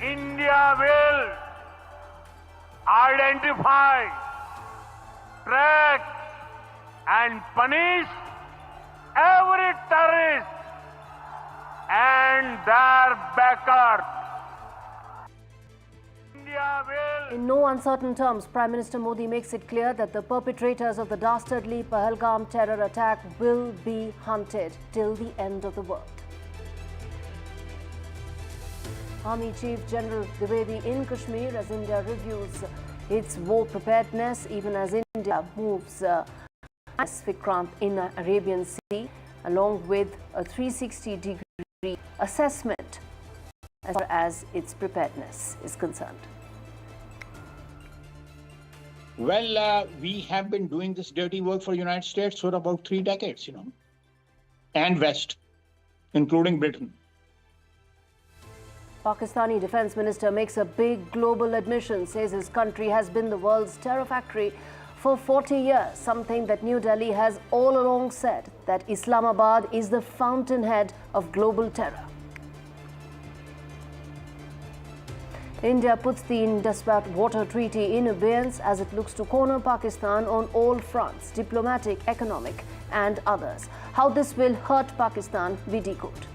India will identify, track and punish every terrorist and their backers. India will... In no uncertain terms, Prime Minister Modi makes it clear that the perpetrators of the dastardly Pahalgam terror attack will be hunted till the end of the world. Army Chief General Dwivedi in Kashmir as India reviews its war preparedness, even as India moves Vikrant in the Arabian Sea, along with a 360-degree assessment as far as its preparedness is concerned. Well, we have been doing this dirty work for the United States for about 3 decades, and West, including Britain. Pakistani Defence Minister makes a big global admission, says his country has been the world's terror factory for 40 years, something that New Delhi has all along said, that Islamabad is the fountainhead of global terror. India puts the Indus Waters Treaty in abeyance as it looks to corner Pakistan on all fronts, diplomatic, economic and others. How this will hurt Pakistan, we decode.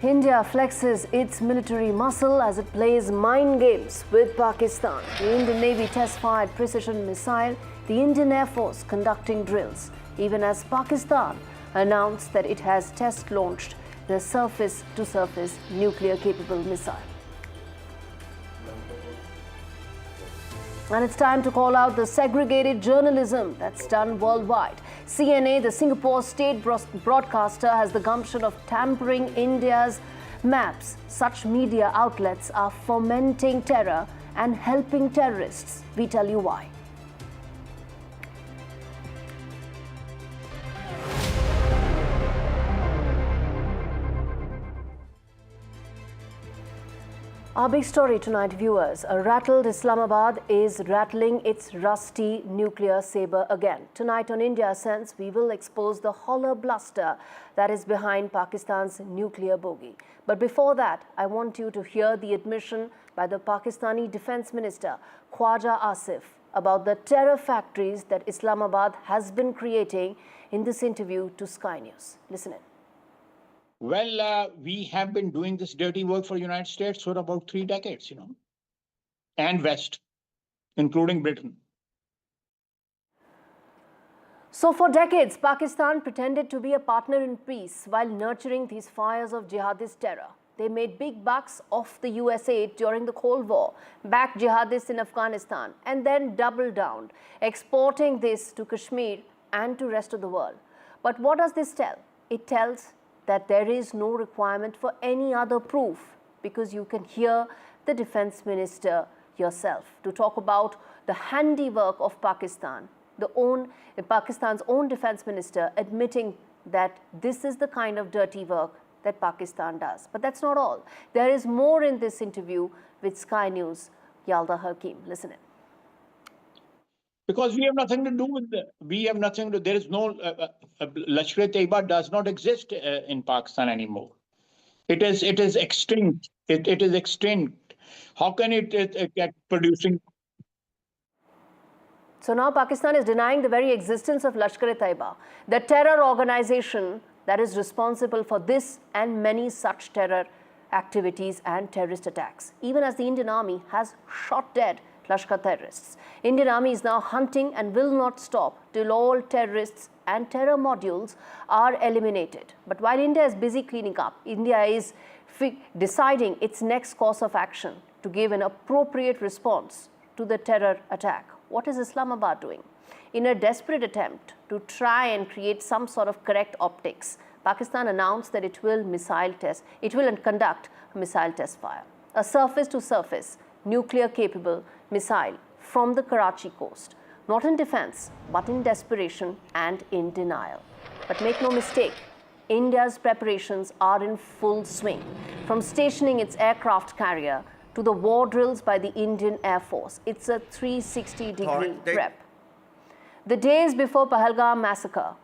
India flexes its military muscle as it plays mind games with Pakistan. The Indian Navy test-fired precision missile, the Indian Air Force conducting drills, even as Pakistan announced that it has test-launched the surface-to-surface nuclear-capable missile. And it's time to call out the segregated journalism that's done worldwide. CNA, the Singapore state broadcaster, has the gumption of tampering India's maps. Such media outlets are fomenting terror and helping terrorists. We tell you why. Our big story tonight, viewers. A rattled Islamabad is rattling its rusty nuclear sabre again. Tonight on India Sense, we will expose the hollow bluster that is behind Pakistan's nuclear bogey. But before that, I want you to hear the admission by the Pakistani Defence Minister, Khwaja Asif, about the terror factories that Islamabad has been creating in this interview to Sky News. Listen in. Well, we have been doing this dirty work for the United States for about 3 decades, and West, including Britain. So for decades, Pakistan pretended to be a partner in peace while nurturing these fires of jihadist terror. They made big bucks off the US aid during the Cold War, backed jihadists in Afghanistan, and then doubled down, exporting this to Kashmir and to rest of the world. But what does this tell? It tells that there is no requirement for any other proof, because you can hear the Defence Minister yourself to talk about the handiwork of Pakistan, Pakistan's own Defence Minister admitting that this is the kind of dirty work that Pakistan does. But that's not all. There is more in this interview with Sky News' Yalda Hakim. Listen in. Because we have nothing to do with there is no, Lashkar-e-Taiba does not exist in Pakistan anymore. It is extinct. It is extinct. How can it get producing? So now Pakistan is denying the very existence of Lashkar-e-Taiba, the terror organization that is responsible for this and many such terror activities and terrorist attacks, even as the Indian Army has shot dead Lashkar terrorists. Indian Army is now hunting and will not stop till all terrorists and terror modules are eliminated. But while India is busy cleaning up, India is deciding its next course of action to give an appropriate response to the terror attack. What is Islamabad doing? In a desperate attempt to try and create some sort of correct optics, Pakistan announced that it will conduct a missile test fire, a surface-to-surface nuclear-capable missile from the Karachi coast, not in defense, but in desperation and in denial. But make no mistake, India's preparations are in full swing, from stationing its aircraft carrier to the war drills by the Indian Air Force. It's a 360-degree prep. The days before Pahalgam massacre,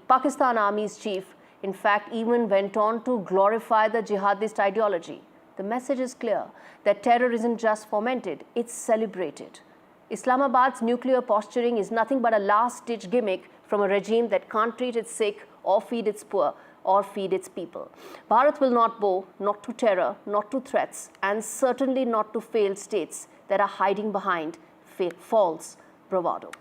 Pakistan Army's chief in fact, even went on to glorify the jihadist ideology. The message is clear that terror isn't just fomented, it's celebrated. Islamabad's nuclear posturing is nothing but a last-ditch gimmick from a regime that can't treat its sick or feed its poor or feed its people. Bharat will not bow, not to terror, not to threats, and certainly not to failed states that are hiding behind false bravado.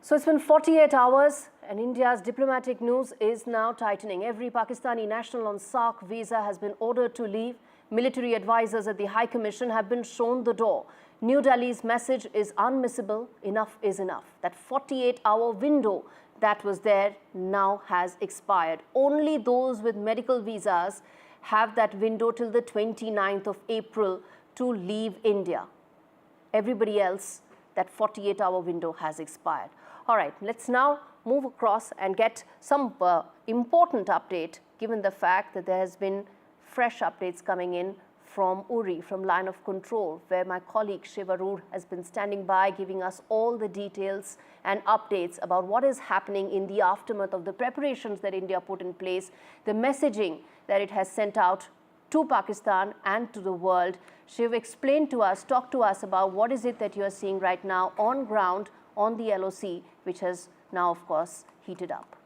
So it's been 48 hours and India's diplomatic news is now tightening. Every Pakistani national on SARC visa has been ordered to leave. Military advisors at the High Commission have been shown the door. New Delhi's message is unmissable. Enough is enough. That 48-hour window that was there now has expired. Only those with medical visas have that window till the 29th of April to leave India. Everybody else, that 48-hour window has expired. All right, let's now move across and get some important update, given the fact that there has been fresh updates coming in from Uri, from line of control, where my colleague Shiv Arur has been standing by, giving us all the details and updates about what is happening in the aftermath of the preparations that India put in place, the messaging that it has sent out to Pakistan and to the world. Shiv, explain to us, talk to us about what is it that you are seeing right now on ground on the LOC, which has now, of course, heated up.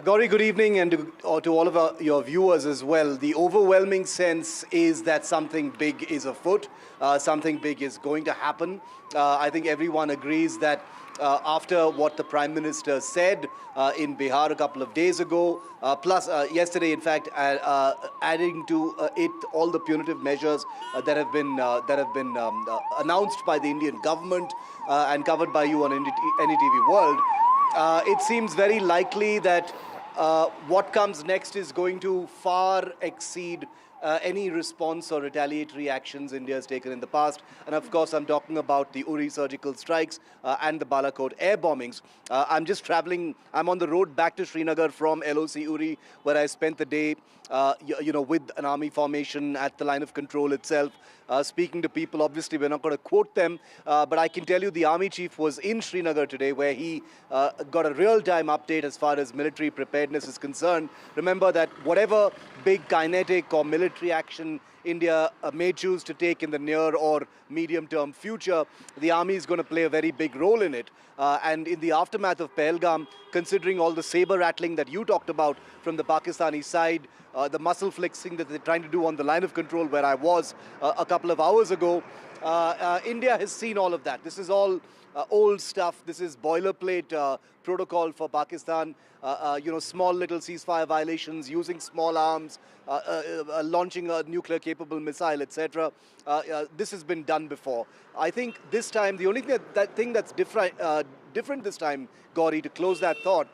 Gauri, good evening, and to all of your viewers as well. The overwhelming sense is that something big is afoot, something big is going to happen. I think everyone agrees that after what the Prime Minister said in Bihar a couple of days ago, plus yesterday, in fact, adding to it all the punitive measures that have been announced by the Indian government and covered by you on NDTV World, it seems very likely that what comes next is going to far exceed any response or retaliatory actions India has taken in the past. And of course, I'm talking about the Uri surgical strikes and the Balakot air bombings. I'm just traveling, I'm on the road back to Srinagar from LOC Uri, where I spent the day, with an army formation at the line of control itself, speaking to people. Obviously, we're not going to quote them, but I can tell you the army chief was in Srinagar today, where he got a real-time update as far as military preparedness is concerned. Remember that whatever big kinetic or military action India may choose to take in the near or medium-term future, the army is going to play a very big role in it. And in the aftermath of Pahalgam, considering all the sabre rattling that you talked about from the Pakistani side, the muscle flexing that they're trying to do on the line of control where I was a couple of hours ago, India has seen all of that. This is all old stuff. This is boilerplate protocol for Pakistan. Small little ceasefire violations, using small arms, launching a nuclear-capable missile, etc. This has been done before. I think this time, the only thing that's different this time, Gauri, to close that thought,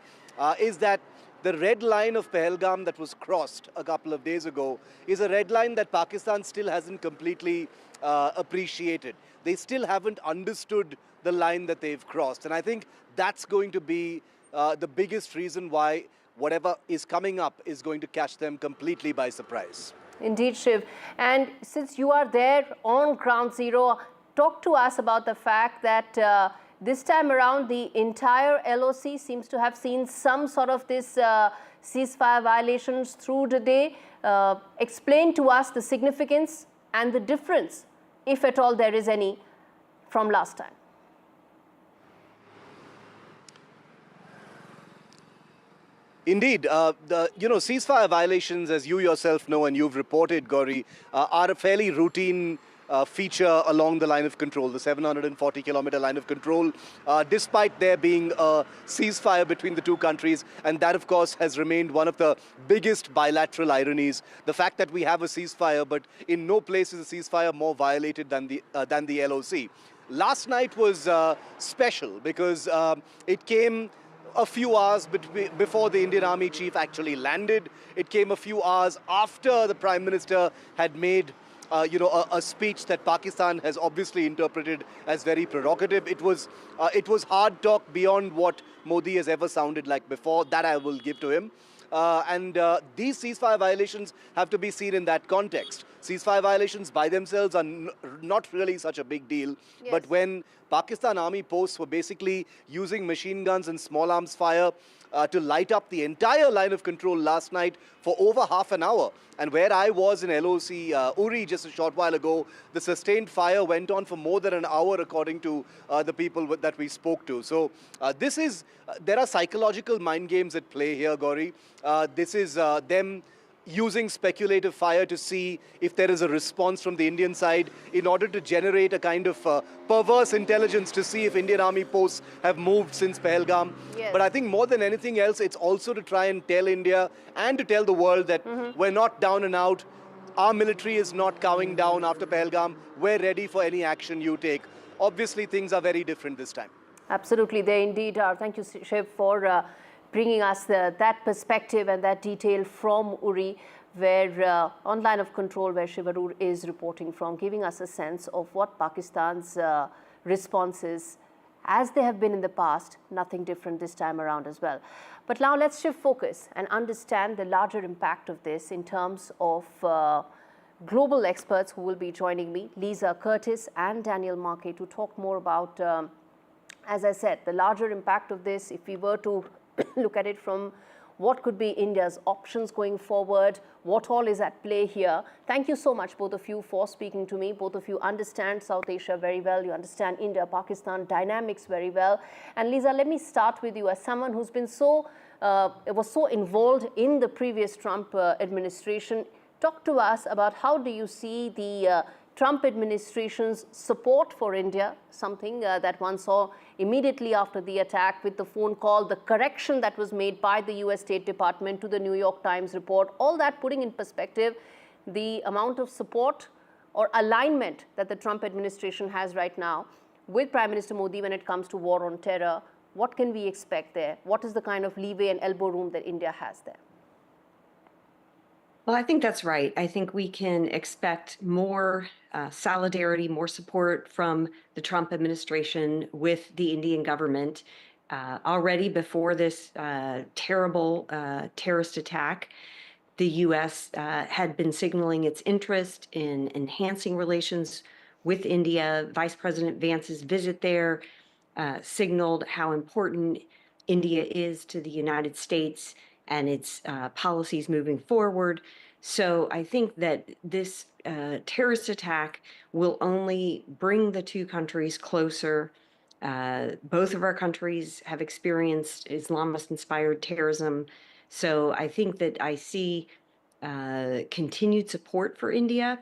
is that the red line of Pahalgam that was crossed a couple of days ago is a red line that Pakistan still hasn't completely appreciated. They still haven't understood the line that they've crossed. And I think that's going to be the biggest reason why whatever is coming up is going to catch them completely by surprise. Indeed, Shiv. And since you are there on ground zero, talk to us about the fact that this time around the entire LOC seems to have seen some sort of this ceasefire violations through the day. Explain to us the significance and the difference, if at all there is any, from last time. Indeed, the ceasefire violations, as you yourself know and you've reported, Gauri, are a fairly routine feature along the line of control, the 740-kilometer line of control, despite there being a ceasefire between the two countries. And that, of course, has remained one of the biggest bilateral ironies. The fact that we have a ceasefire, but in no place is a ceasefire more violated than the LOC. Last night was special because it came a few hours before the Indian Army chief actually landed. It came a few hours after the Prime Minister had made a speech that Pakistan has obviously interpreted as very provocative. It was hard talk beyond what Modi has ever sounded like before. That I will give to him. And these ceasefire violations have to be seen in that context. ceasefire violations by themselves are not really such a big deal. Yes. But when Pakistan army posts were basically using machine guns and small arms fire to light up the entire line of control last night for over half an hour. And where I was in LOC Uri just a short while ago, the sustained fire went on for more than an hour, according to the people that we spoke to. So there are psychological mind games at play here, Gauri. This is them using speculative fire to see if there is a response from the Indian side in order to generate a kind of perverse intelligence to see if Indian army posts have moved since Pahalgam. Yes. But I think more than anything else, it's also to try and tell India and to tell the world that we're not down and out. Our military is not cowing down after Pahalgam. We're ready for any action you take. Obviously, things are very different this time. Absolutely, they indeed are. Thank you, Shiv, for bringing us that perspective and that detail from Uri, where on line of control, where Shiv Arur is reporting from, giving us a sense of what Pakistan's response is, as they have been in the past, nothing different this time around as well. But now let's shift focus and understand the larger impact of this in terms of global experts who will be joining me, Lisa Curtis and Daniel Markey, to talk more about, as I said, the larger impact of this if we were to look at it from what could be India's options going forward, what all is at play here. Thank you so much, both of you, for speaking to me. Both of you understand South Asia very well. You understand India-Pakistan dynamics very well. And Lisa, let me start with you as someone who's been was so involved in the previous Trump administration. Talk to us about how do you see the Trump administration's support for India, something that one saw immediately after the attack with the phone call, the correction that was made by the US State Department to the New York Times report, all that putting in perspective the amount of support or alignment that the Trump administration has right now with Prime Minister Modi when it comes to war on terror. What can we expect there? What is the kind of leeway and elbow room that India has there? Well, I think that's right. I think we can expect more solidarity, more support from the Trump administration with the Indian government. Already before this terrible terrorist attack, the U.S. Had been signaling its interest in enhancing relations with India. Vice President Vance's visit there signaled how important India is to the United States and its policies moving forward. So I think that this terrorist attack will only bring the two countries closer. Both of our countries have experienced Islamist-inspired terrorism. So I think that I see continued support for India.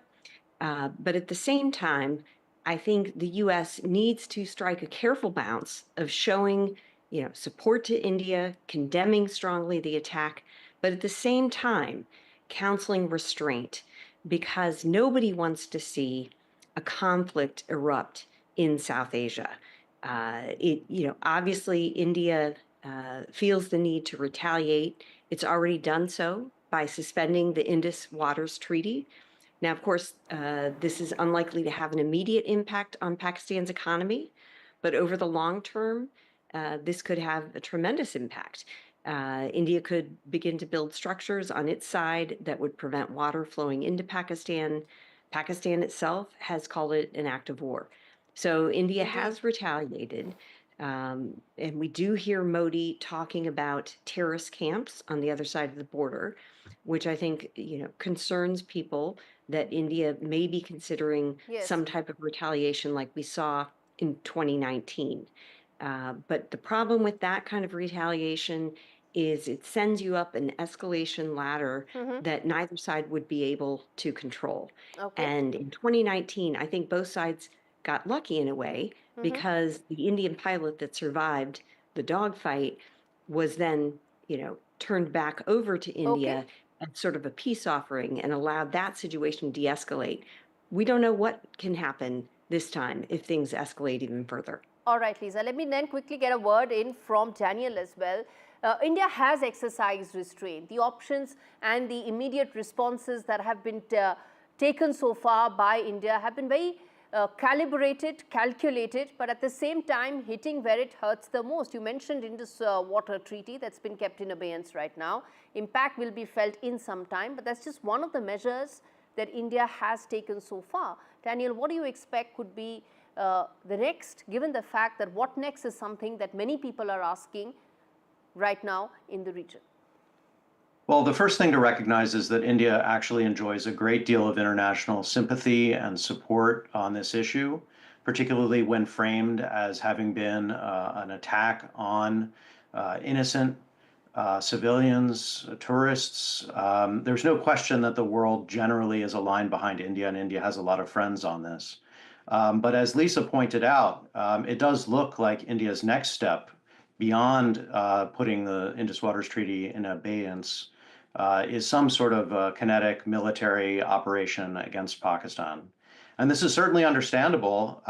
But at the same time, I think the U.S. needs to strike a careful balance of showing support to India, condemning strongly the attack, but at the same time, counseling restraint, because nobody wants to see a conflict erupt in South Asia. Obviously, India feels the need to retaliate. It's already done so by suspending the Indus Waters Treaty. Now, of course, this is unlikely to have an immediate impact on Pakistan's economy, but over the long term, this could have a tremendous impact. India could begin to build structures on its side that would prevent water flowing into Pakistan. Pakistan itself has called it an act of war. So India has retaliated. And we do hear Modi talking about terrorist camps on the other side of the border, which I think, concerns people that India may be considering some type of retaliation like we saw in 2019. But the problem with that kind of retaliation is it sends you up an escalation ladder that neither side would be able to control. Okay. And in 2019, I think both sides got lucky in a way because the Indian pilot that survived the dogfight was then, turned back over to India as sort of a peace offering and allowed that situation to de-escalate. We don't know what can happen this time if things escalate even further. All right, Lisa, let me then quickly get a word in from Daniel as well. India has exercised restraint. The options and the immediate responses that have been taken so far by India have been very calibrated, calculated, but at the same time hitting where it hurts the most. You mentioned Indus Water Treaty that's been kept in abeyance right now. Impact will be felt in some time, but that's just one of the measures that India has taken so far. Daniel, what do you expect could be the next, given the fact that what next is something that many people are asking right now in the region? Well, the first thing to recognize is that India actually enjoys a great deal of international sympathy and support on this issue, particularly when framed as having been an attack on innocent civilians, tourists. There's no question that the world generally is aligned behind India, and India has a lot of friends on this. But as Lisa pointed out, it does look like India's next step beyond putting the Indus Waters Treaty in abeyance is some sort of kinetic military operation against Pakistan. And this is certainly understandable.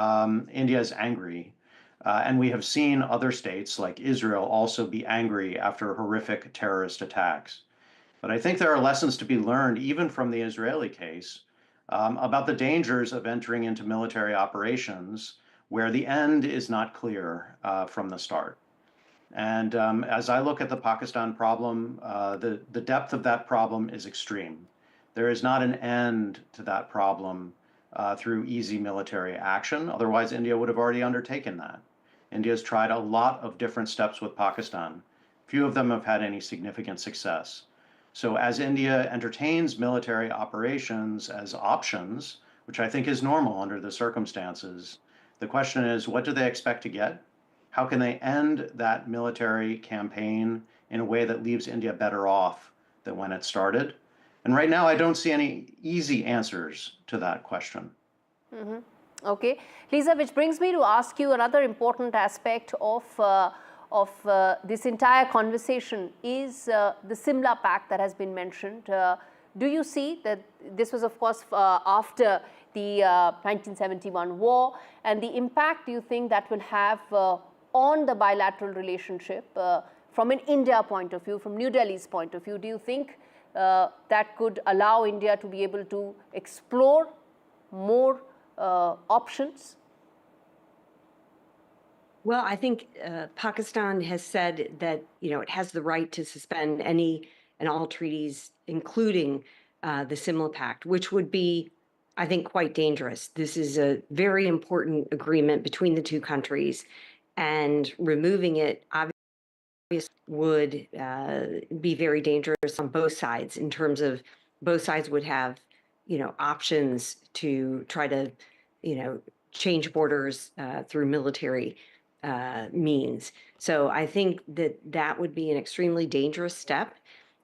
India is angry. And we have seen other states like Israel also be angry after horrific terrorist attacks. But I think there are lessons to be learned, even from the Israeli case, about the dangers of entering into military operations where the end is not clear from the start. And as I look at the Pakistan problem, the depth of that problem is extreme. There is not an end to that problem through easy military action. Otherwise, India would have already undertaken that. India has tried a lot of different steps with Pakistan. Few of them have had any significant success. So as India entertains military operations as options, which I think is normal under the circumstances, the question is, what do they expect to get? How can they end that military campaign in a way that leaves India better off than when it started? And right now, I don't see any easy answers to that question. Mm-hmm. Okay. Lisa, which brings me to ask you another important aspect of this entire conversation is the Simla Pact that has been mentioned. Do you see that this was, of course, after the 1971 war, and the impact do you think that will have on the bilateral relationship from an India point of view, from New Delhi's point of view? Do you think that could allow India to be able to explore more options? Well, I think Pakistan has said that, it has the right to suspend any and all treaties, including the Simla Pact, which would be, I think, quite dangerous. This is a very important agreement between the two countries, and removing it obviously would be very dangerous on both sides, in terms of both sides would have, options to try to, change borders through military means. So I think that would be an extremely dangerous step.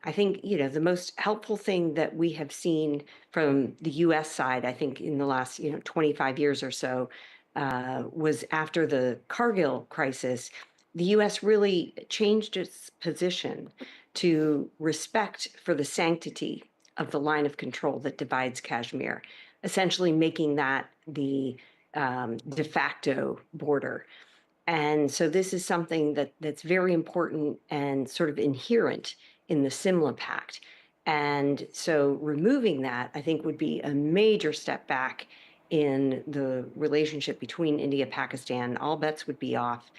I think, the most helpful thing that we have seen from the U.S. side, I think in the last, 25 years or so, was after the Kargil crisis, the U.S. really changed its position to respect for the sanctity of the line of control that divides Kashmir, essentially making that the de facto border. And so this is something that's very important and sort of inherent in the Simla Pact. And so removing that, I think, would be a major step back in the relationship between India and Pakistan. All bets would be off.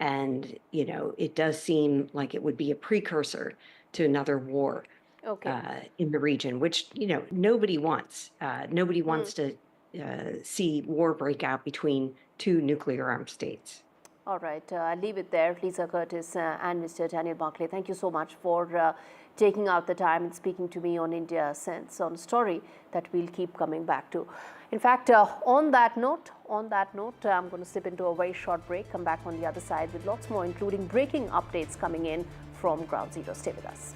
And, it does seem like it would be a precursor to another war in the region, which, nobody wants. Nobody wants to see war break out between two nuclear armed states. All right, I'll leave it there. Lisa Curtis and Mr. Daniel Barclay, thank you so much for taking out the time and speaking to me on India Sense, on a story that we'll keep coming back to. In fact, on that note, I'm going to slip into a very short break, come back on the other side with lots more, including breaking updates coming in from Ground Zero. Stay with us.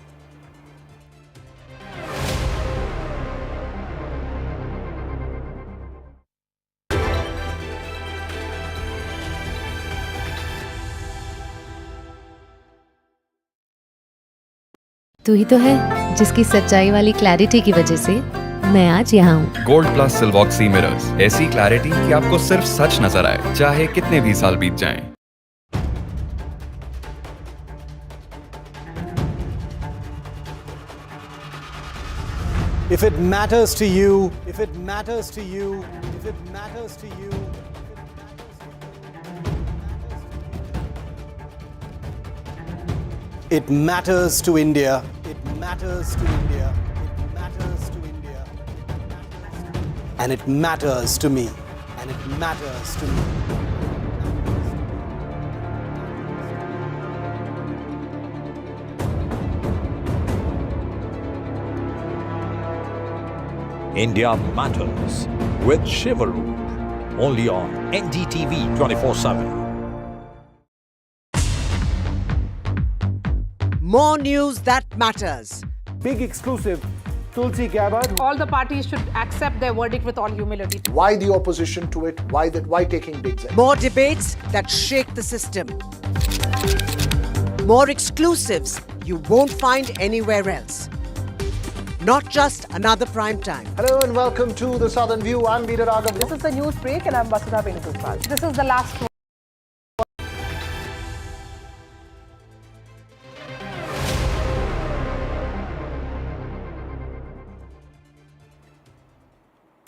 तू ही तो है जिसकी सच्चाई वाली clarity की वजह से मैं आज यहाँ हूँ। गोल्ड प्लस सिल्वॉक्सी मिरर्स, ऐसी क्लैरिटी कि आपको सिर्फ सच नजर आए, चाहे कितने भी साल बीत जाएं। If it matters to you, if it matters to you, if it matters to you. It matters to India. It matters to India. It matters to India. It matters. and it matters to me. And it matters to me. India Matters with Shivaru, only on NDTV 24/7. More news that matters. Big exclusive, Tulsi Gabbard. All the parties should accept their verdict with all humility. Why the opposition to it? Why taking big steps? More debates that shake the system. More exclusives you won't find anywhere else. Not just another prime time. Hello and welcome to The Southern View. I'm Veera Raghav. This is the news break and I'm Vasudha Venugopal. This is the last one.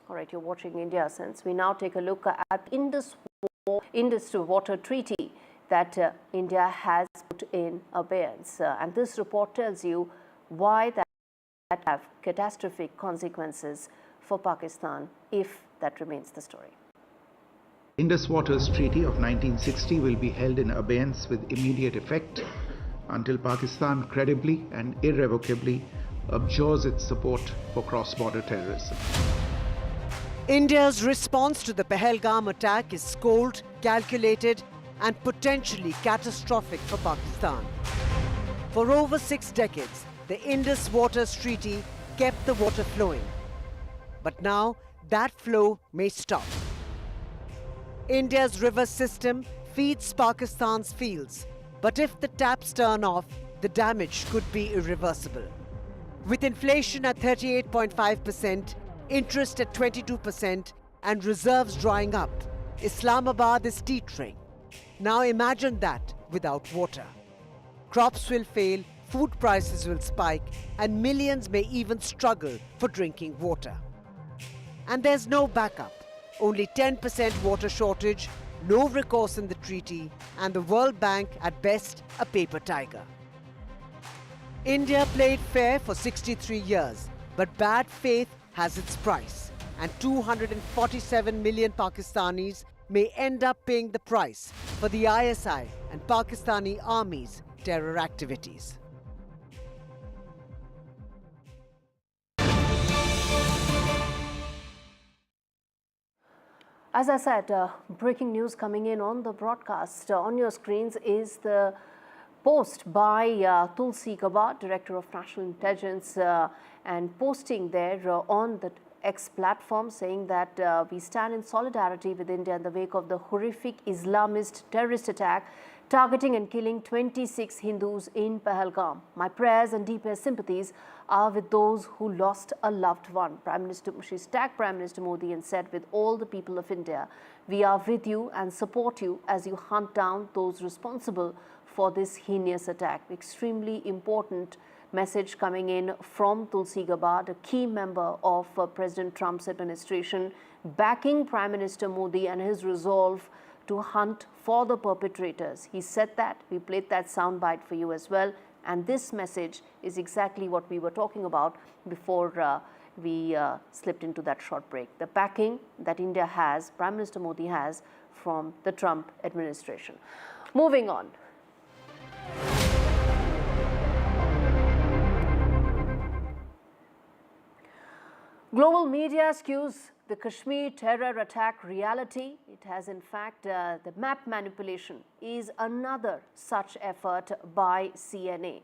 All right, you're watching India Sense. We now take a look at Indus Waters Treaty that India has put in abeyance. And this report tells you why that have catastrophic consequences for Pakistan if that remains the story. Indus Waters Treaty of 1960 will be held in abeyance with immediate effect until Pakistan credibly and irrevocably abjures its support for cross-border terrorism. India's response to the Pahalgam attack is cold, calculated, and potentially catastrophic for Pakistan. For over 6 decades, the Indus Waters Treaty kept the water flowing. But now, that flow may stop. India's river system feeds Pakistan's fields, but if the taps turn off, the damage could be irreversible. With inflation at 38.5%, interest at 22%, and reserves drying up, Islamabad is teetering. Now imagine that without water. Crops will fail, food prices will spike, and millions may even struggle for drinking water. And there's no backup. Only 10% water shortage, no recourse in the treaty, and the World Bank at best a paper tiger. India played fair for 63 years, but bad faith has its price, and 247 million Pakistanis may end up paying the price for the ISI and Pakistani Army's terror activities. As I said, breaking news coming in on the broadcast. On your screens is the post by Tulsi Gabbard, Director of National Intelligence, and posting there on the X platform saying that we stand in solidarity with India in the wake of the horrific Islamist terrorist attack targeting and killing 26 Hindus in Pahalgam. My prayers and deepest sympathies are with those who lost a loved one. She tagged Prime Minister Modi and said, with all the people of India, we are with you and support you as you hunt down those responsible for this heinous attack. Extremely important message coming in from Tulsi Gabbard, a key member of President Trump's administration, backing Prime Minister Modi and his resolve to hunt for the perpetrators. He said that. We played that soundbite for you as well. And this message is exactly what we were talking about before we slipped into that short break. The backing that India has, Prime Minister Modi has, from the Trump administration. Moving on. Global media skews the Kashmir terror attack reality. It has in fact, the map manipulation is another such effort by CNA,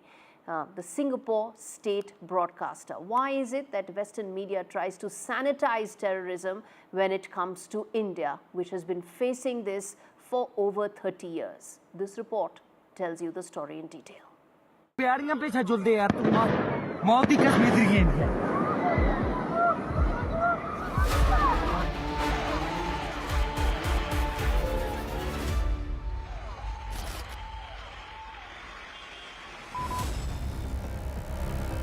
the Singapore state broadcaster. Why is it that Western media tries to sanitize terrorism when it comes to India, which has been facing this for over 30 years? This report tells you the story in detail.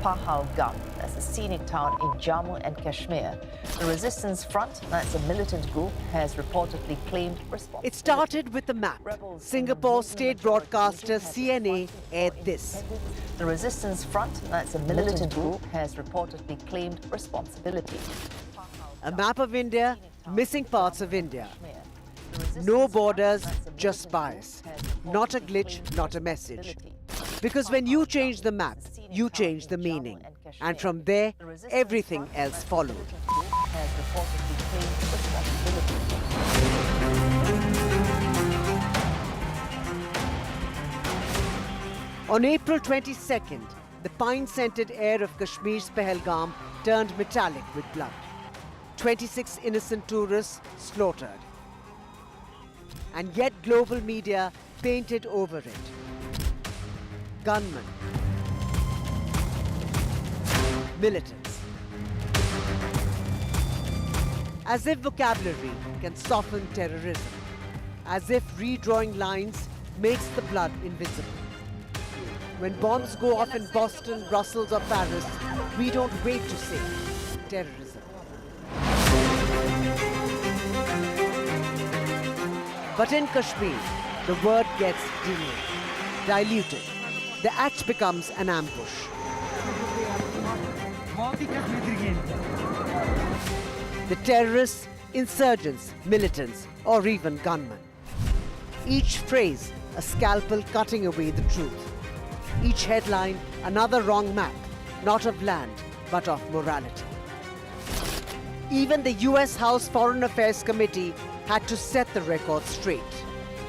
Pahalgam, that's a scenic town in Jammu and Kashmir. The Resistance Front, that's a militant group, has reportedly claimed responsibility. It started with the map. Singapore state broadcaster CNA aired this. The Resistance Front, that's a militant group, has reportedly claimed responsibility. A map of India, missing parts of India. No borders, just bias. Not a glitch, not a message. Because when you change the map, you change the meaning. And from there, everything else followed. On April 22nd, the pine-scented air of Kashmir's Pahalgam turned metallic with blood. 26 innocent tourists slaughtered. And yet global media painted over it. Gunmen, militants. As if vocabulary can soften terrorism. As if redrawing lines makes the blood invisible. When bombs go off in Boston, Brussels or Paris, we don't wait to say terrorism. But in Kashmir, the word gets delayed, diluted. The act becomes an ambush. The terrorists, insurgents, militants, or even gunmen. Each phrase, a scalpel cutting away the truth. Each headline, another wrong map, not of land, but of morality. Even the US House Foreign Affairs Committee had to set the record straight.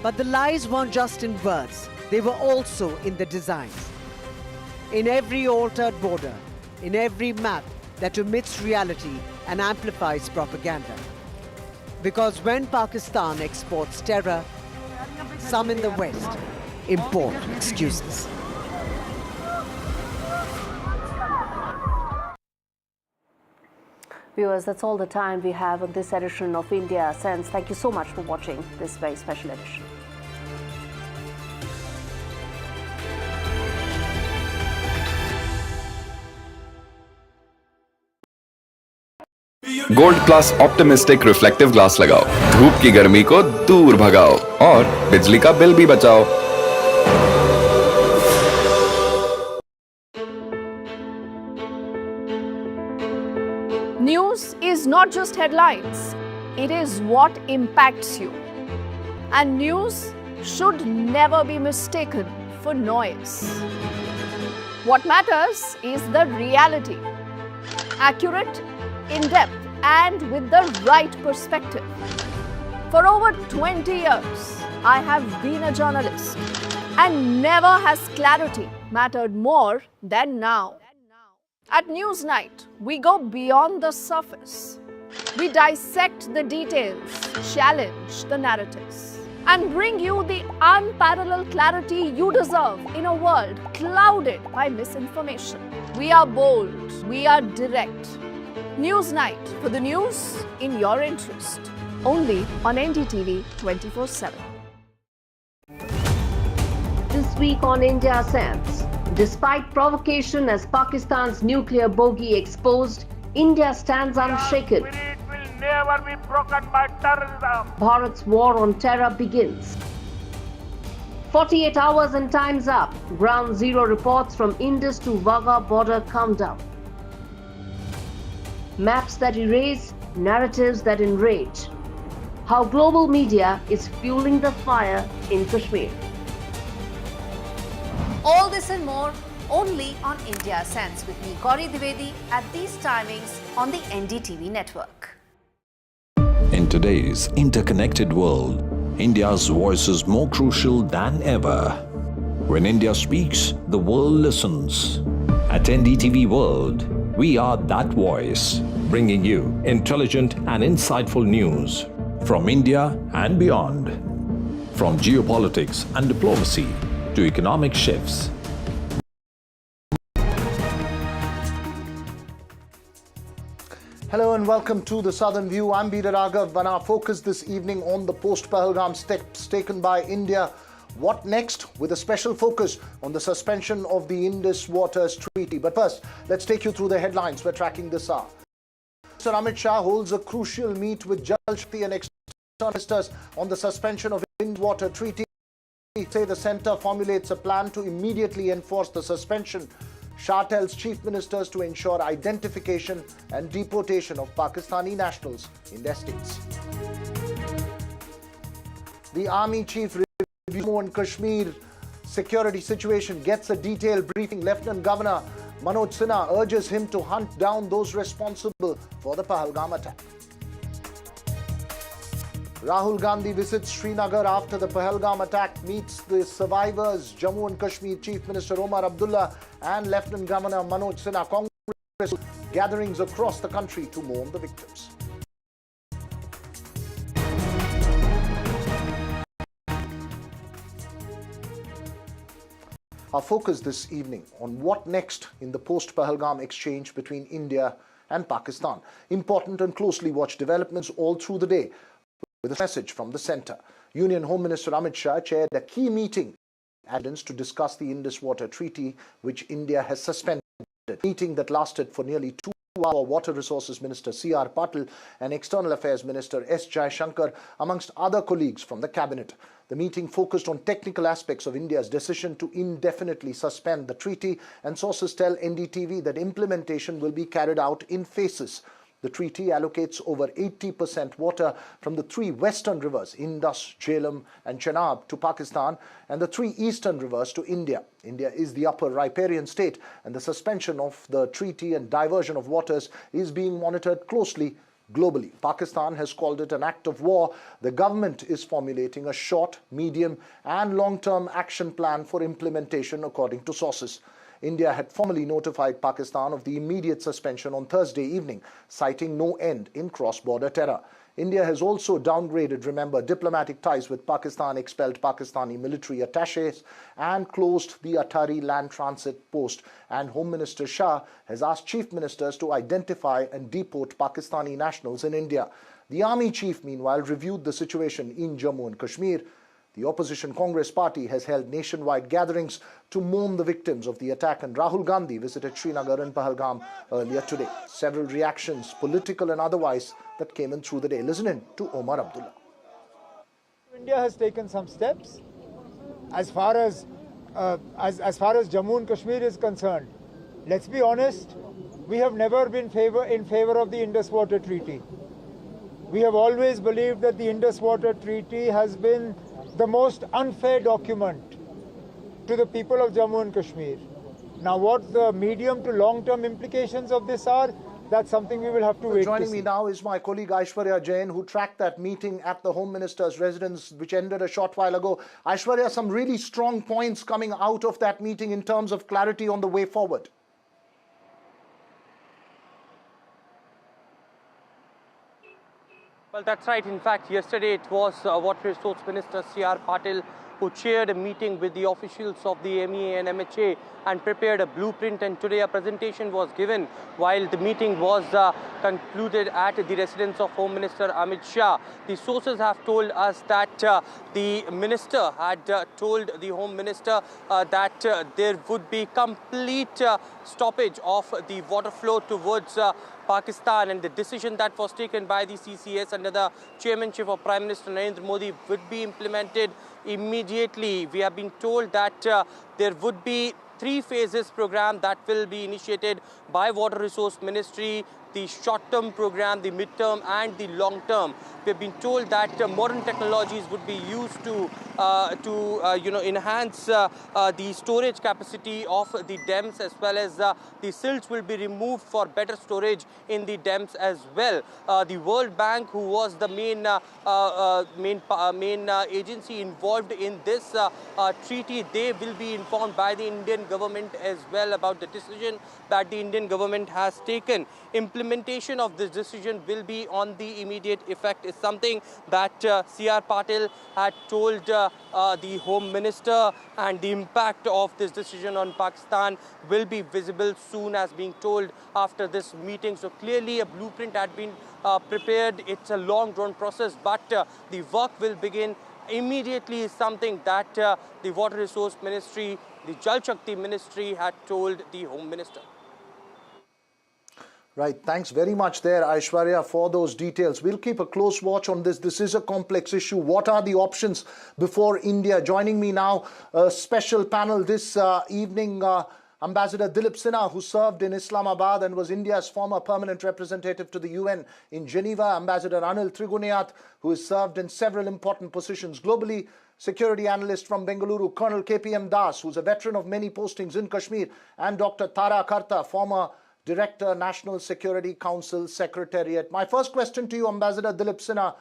But the lies weren't just in words, they were also in the designs. In every altered border, in every map that omits reality and amplifies propaganda. Because when Pakistan exports terror, some in the West import excuses. Viewers, that's all the time we have on this edition of India Sense. Thank you so much for watching this very special edition. Gold plus optimistic reflective glass लगाओ, धूप की गर्मी को दूर भगाओ और बिजली का बिल भी बचाओ। News is not just headlines, it is what impacts you. And news should never be mistaken for noise. What matters is the reality. Accurate, in-depth, and with the right perspective. For over 20 years, I have been a journalist, and never has clarity mattered more than now. At Newsnight, we go beyond the surface. We dissect the details, challenge the narratives, and bring you the unparalleled clarity you deserve in a world clouded by misinformation. We are bold, we are direct. Newsnight, for the news in your interest. Only on NDTV 24/7. This week on India Sense, despite provocation as Pakistan's nuclear bogey exposed, India stands unshaken. Spirit will never be broken by terrorism. Bharat's war on terror begins. 48 hours and time's up. Ground zero reports from Indus to Wagah border countdown. Maps that erase, narratives that enrage. How global media is fueling the fire in Kashmir. All this and more only on India Sense with me, Gauri Dwivedi, at these timings on the NDTV network. In today's interconnected world, India's voice is more crucial than ever. When India speaks, the world listens. At NDTV World, we are that voice, bringing you intelligent and insightful news from India and beyond. From geopolitics and diplomacy to economic shifts. Hello and welcome to the Southern View. I'm Bida Raghav, and our focus this evening on the post-Pahalgam steps taken by India. What next? With a special focus on the suspension of the Indus Waters Treaty. But first, let's take you through the headlines we're tracking this hour. Mr. Amit Shah holds a crucial meet with Jal Shakti and external ministers on the suspension of the Indus Waters Treaty. Say the centre formulates a plan to immediately enforce the suspension. Shah tells chief ministers to ensure identification and deportation of Pakistani nationals in their states. The army chief reviews Jammu and Kashmir security situation, gets a detailed briefing. Lieutenant Governor Manoj Sinha urges him to hunt down those responsible for the Pahalgam attack. Rahul Gandhi visits Srinagar after the Pahalgam attack, meets the survivors. Jammu and Kashmir Chief Minister Omar Abdullah and Lieutenant Governor Manoj Sinha. Congress gatherings across the country to mourn the victims. Our focus this evening on what next in the post-Pahalgam exchange between India and Pakistan. Important and closely watched developments all through the day with a message from the centre. Union Home Minister Amit Shah chaired a key meeting to discuss the Indus Waters Treaty, which India has suspended. A meeting that lasted for nearly 2 hours. Water Resources Minister C.R. Patil and External Affairs Minister S. Jaishankar, amongst other colleagues from the cabinet. The meeting focused on technical aspects of India's decision to indefinitely suspend the treaty, and sources tell NDTV that implementation will be carried out in phases. The treaty allocates over 80% water from the 3 western rivers, Indus, Jhelum and Chenab, to Pakistan, and the 3 eastern rivers to India. India is the upper riparian state, and the suspension of the treaty and diversion of waters is being monitored closely globally. Pakistan has called it an act of war. The government is formulating a short, medium and long-term action plan for implementation, according to sources. India had formally notified Pakistan of the immediate suspension on Thursday evening, citing no end in cross-border terror. India has also downgraded, remember, diplomatic ties with Pakistan, expelled Pakistani military attachés and closed the Atari land transit post. And Home Minister Shah has asked chief ministers to identify and deport Pakistani nationals in India. The army chief, meanwhile, reviewed the situation in Jammu and Kashmir. The opposition Congress party has held nationwide gatherings to mourn the victims of the attack, and Rahul Gandhi visited Srinagar and Pahalgam earlier today. Several reactions, political and otherwise, that came in through the day. Listen in to Omar Abdullah. India has taken some steps as far as Jammu and Kashmir is concerned. Let's be honest, we have never been in favor of the Indus Waters Treaty. We have always believed that the Indus Waters Treaty has been the most unfair document to the people of Jammu and Kashmir. Now, what the medium to long-term implications of this are, that's something we will have to wait to see. Joining me now is my colleague Aishwarya Jain, who tracked that meeting at the Home Minister's residence, which ended a short while ago. Aishwarya, some really strong points coming out of that meeting in terms of clarity on the way forward. Well, that's right. In fact, yesterday it was Water Resource Minister C.R. Patil who chaired a meeting with the officials of the MEA and MHA and prepared a blueprint, and today a presentation was given while the meeting was concluded at the residence of Home Minister Amit Shah. The sources have told us that the minister had told the Home Minister that there would be complete stoppage of the water flow towards Pakistan, and the decision that was taken by the CCS under the chairmanship of Prime Minister Narendra Modi would be implemented immediately. We have been told that there would be 3 phases program that will be initiated by Water Resource Ministry: the short-term program, the mid-term and the long-term. We have been told that modern technologies would be used to enhance the storage capacity of the dams, as well as the silts will be removed for better storage in the dams as well. The World Bank, who was the main agency involved in this treaty, they will be informed by the Indian government as well about the decision that the Indian government has taken. Implementation of this decision will be on the immediate effect is something that C.R. Patil had told the Home Minister, and the impact of this decision on Pakistan will be visible soon, as being told after this meeting. So clearly a blueprint had been prepared. It's a long drawn process, but the work will begin immediately is something that the Water Resource Ministry, the Jal Shakti Ministry had told the Home Minister. Right. Thanks very much there, Aishwarya, for those details. We'll keep a close watch on this. This is a complex issue. What are the options before India? Joining me now, a special panel this evening. Ambassador Dilip Sinha, who served in Islamabad and was India's former permanent representative to the UN in Geneva. Ambassador Anil Triguniath, who has served in several important positions globally. Security analyst from Bengaluru, Colonel KPM Das, who's a veteran of many postings in Kashmir. And Dr. Tara Karta, former Director, National Security Council Secretariat. My first question to you, Ambassador Dilip Sinha.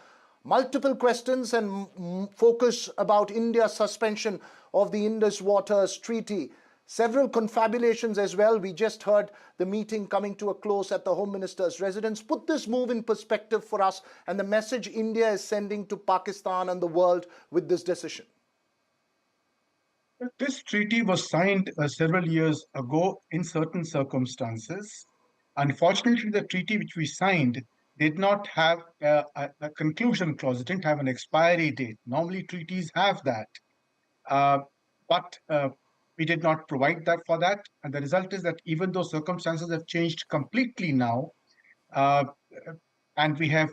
Multiple questions and focus about India's suspension of the Indus Waters Treaty. Several confabulations as well. We just heard the meeting coming to a close at the Home Minister's residence. Put this move in perspective for us and the message India is sending to Pakistan and the world with this decision. This treaty was signed several years ago in certain circumstances. Unfortunately, the treaty which we signed did not have a conclusion clause. It didn't have an expiry date. Normally, treaties have that. But we did not provide that for that. And the result is that even though circumstances have changed completely now, and we have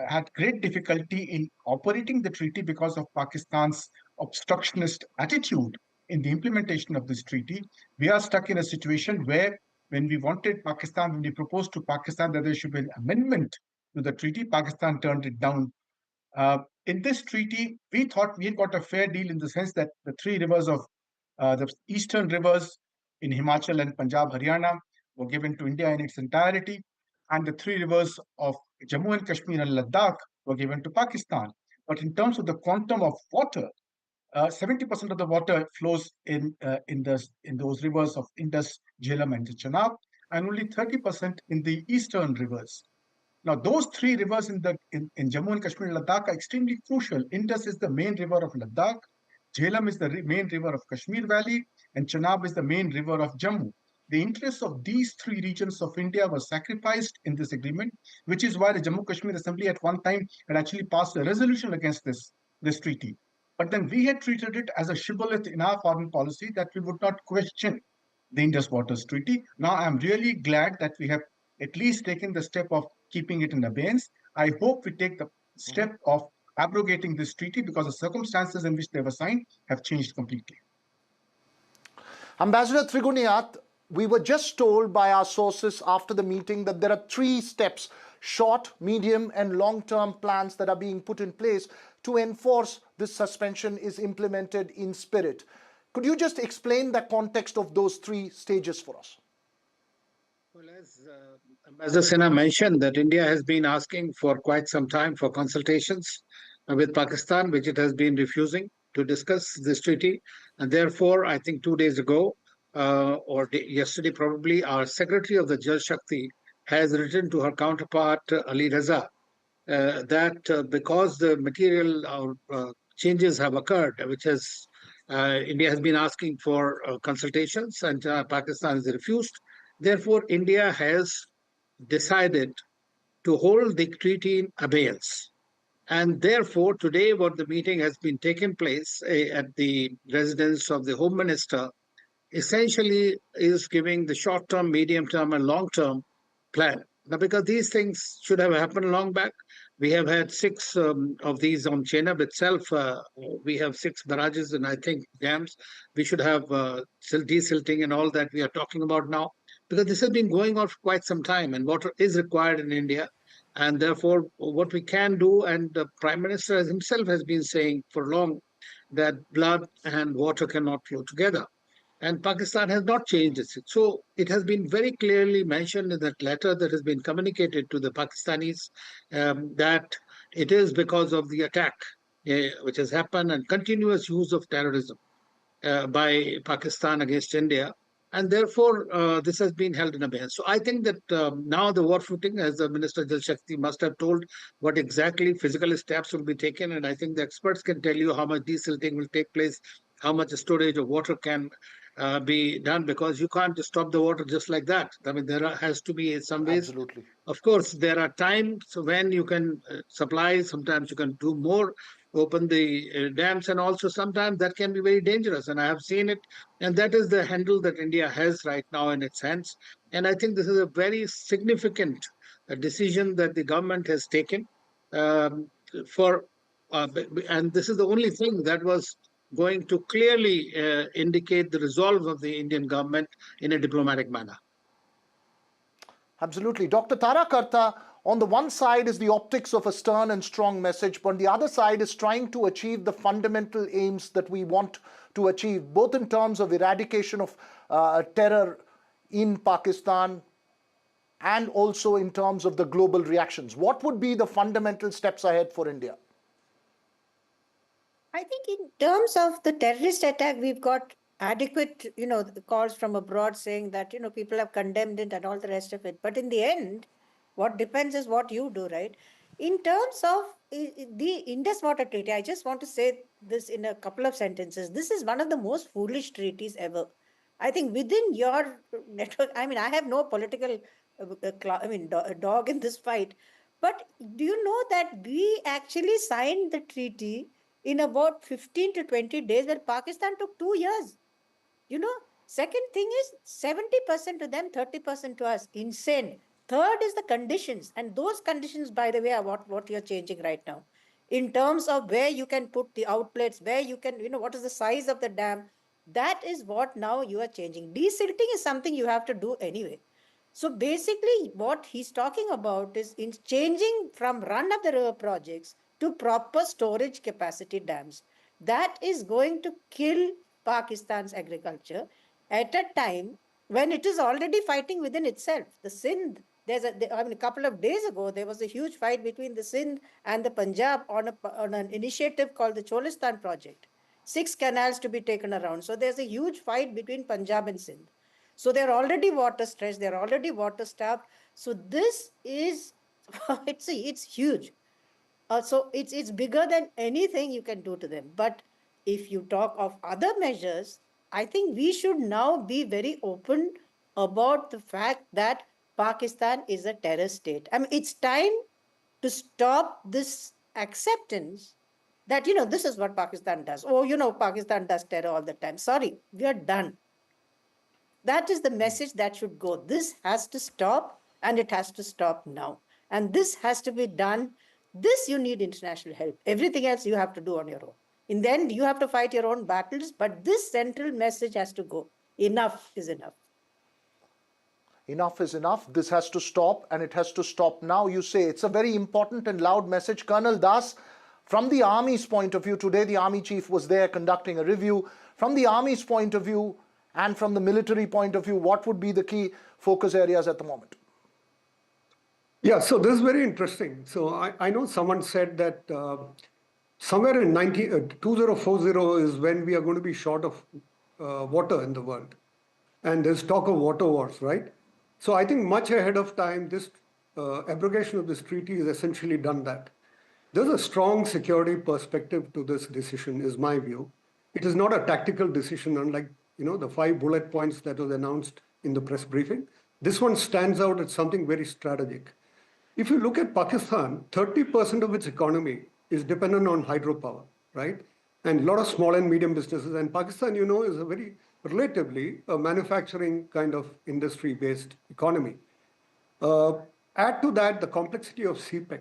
had great difficulty in operating the treaty because of Pakistan's obstructionist attitude in the implementation of this treaty, we are stuck in a situation where when we proposed to Pakistan that there should be an amendment to the treaty, Pakistan turned it down. In this treaty, we thought we had got a fair deal in the sense that the three rivers of the eastern rivers in Himachal and Punjab, Haryana were given to India in its entirety, and the three rivers of Jammu and Kashmir and Ladakh were given to Pakistan. But in terms of the quantum of water, 70% of the water flows in those rivers of Indus, Jhelum, and Chenab, and only 30% in the eastern rivers. Now, those three rivers in Jammu and Kashmir and Ladakh are extremely crucial. Indus is the main river of Ladakh, Jhelum is the main river of Kashmir Valley, and Chenab is the main river of Jammu. The interests of these three regions of India were sacrificed in this agreement, which is why the Jammu Kashmir Assembly at one time had actually passed a resolution against this treaty. But then we had treated it as a shibboleth in our foreign policy that we would not question the Indus Waters Treaty. Now, I'm really glad that we have at least taken the step of keeping it in abeyance. I hope we take the step of abrogating this treaty because the circumstances in which they were signed have changed completely. Ambassador Triguniath, we were just told by our sources after the meeting that there are 3 steps, short, medium and long-term plans that are being put in place to enforce this suspension is implemented in spirit. Could you just explain the context of those 3 stages for us? Well, as Ambassador Sinha mentioned, that India has been asking for quite some time for consultations with Pakistan, which it has been refusing to discuss this treaty. And therefore, I think 2 days ago, yesterday probably, our Secretary of the Jal Shakti has written to her counterpart, Ali Raza, that because the material changes have occurred, which has India has been asking for consultations and Pakistan has refused. Therefore, India has decided to hold the treaty in abeyance. And therefore, today, what the meeting has been taken place at the residence of the Home Minister essentially is giving the short-term, medium-term, and long-term plan. Now, because these things should have happened long back, we have had 6 of these on Chenab itself. We have 6 barrages and I think dams. We should have desilting and all that we are talking about now, because this has been going on for quite some time and water is required in India. And therefore, what we can do, and the Prime Minister himself has been saying for long, that blood and water cannot flow together. And Pakistan has not changed it. So it has been very clearly mentioned in that letter that has been communicated to the Pakistanis that it is because of the attack which has happened and continuous use of terrorism by Pakistan against India. And therefore, this has been held in abeyance. So I think that now the war footing, as the Minister Jal Shakti must have told what exactly physical steps will be taken. And I think the experts can tell you how much desilting will take place, how much storage of water can be done, because you can't just stop the water just like that. I mean, there has to be some ways. Absolutely. Of course, there are times when you can supply, sometimes you can do more, open the dams, and also sometimes that can be very dangerous. And I have seen it. And that is the handle that India has right now in its hands. And I think this is a very significant decision that the government has taken and this is the only thing that was going to clearly indicate the resolve of the Indian government in a diplomatic manner. Absolutely. Dr. Tara Karta, on the one side is the optics of a stern and strong message, but on the other side is trying to achieve the fundamental aims that we want to achieve, both in terms of eradication of terror in Pakistan and also in terms of the global reactions. What would be the fundamental steps ahead for India? I think in terms of the terrorist attack, we've got adequate, calls from abroad saying that, people have condemned it and all the rest of it. But in the end, what depends is what you do, right? In terms of the Indus Water Treaty, I just want to say this in a couple of sentences. This is one of the most foolish treaties ever. I think within your network, I have no political, dog in this fight. But do you know that we actually signed the treaty in about 15 to 20 days, where Pakistan took 2 years? Second thing is 70% to them, 30% to us. Insane. Third is the conditions. And those conditions, by the way, are what you're changing right now. In terms of where you can put the outlets, where you can, what is the size of the dam. That is what now you are changing. Desilting is something you have to do anyway. So basically what he's talking about is in changing from run-of-the-river projects to proper storage capacity dams. That is going to kill Pakistan's agriculture at a time when it is already fighting within itself. The Sindh, a couple of days ago, there was a huge fight between the Sindh and the Punjab on an initiative called the Cholistan Project. 6 canals to be taken around. So there's a huge fight between Punjab and Sindh. So they're already water stressed, they're already water starved. So this is, it's huge. So it's bigger than anything you can do to them. But if you talk of other measures, I think we should now be very open about the fact that Pakistan is a terror state. It's time to stop this acceptance that, this is what Pakistan does. Oh, Pakistan does terror all the time. Sorry, we are done. That is the message that should go. This has to stop, and it has to stop now. And this has to be done. This you need international help. Everything else you have to do on your own. In the end, you have to fight your own battles, but this central message has to go. Enough is enough. Enough is enough. This has to stop, and it has to stop now. You say it's a very important and loud message. Colonel Das, from the Army's point of view, today the Army Chief was there conducting a review. From the Army's point of view and from the military point of view, what would be the key focus areas at the moment? Yeah, so this is very interesting. So I know someone said that somewhere in 2040 is when we are going to be short of water in the world. And there's talk of water wars, right? So I think much ahead of time, this abrogation of this treaty has essentially done that. There's a strong security perspective to this decision, is my view. It is not a tactical decision, unlike the 5 bullet points that was announced in the press briefing. This one stands out as something very strategic. If you look at Pakistan, 30% of its economy is dependent on hydropower, right? And a lot of small and medium businesses. And Pakistan, is a very relatively a manufacturing kind of industry-based economy. Add to that the complexity of CPEC.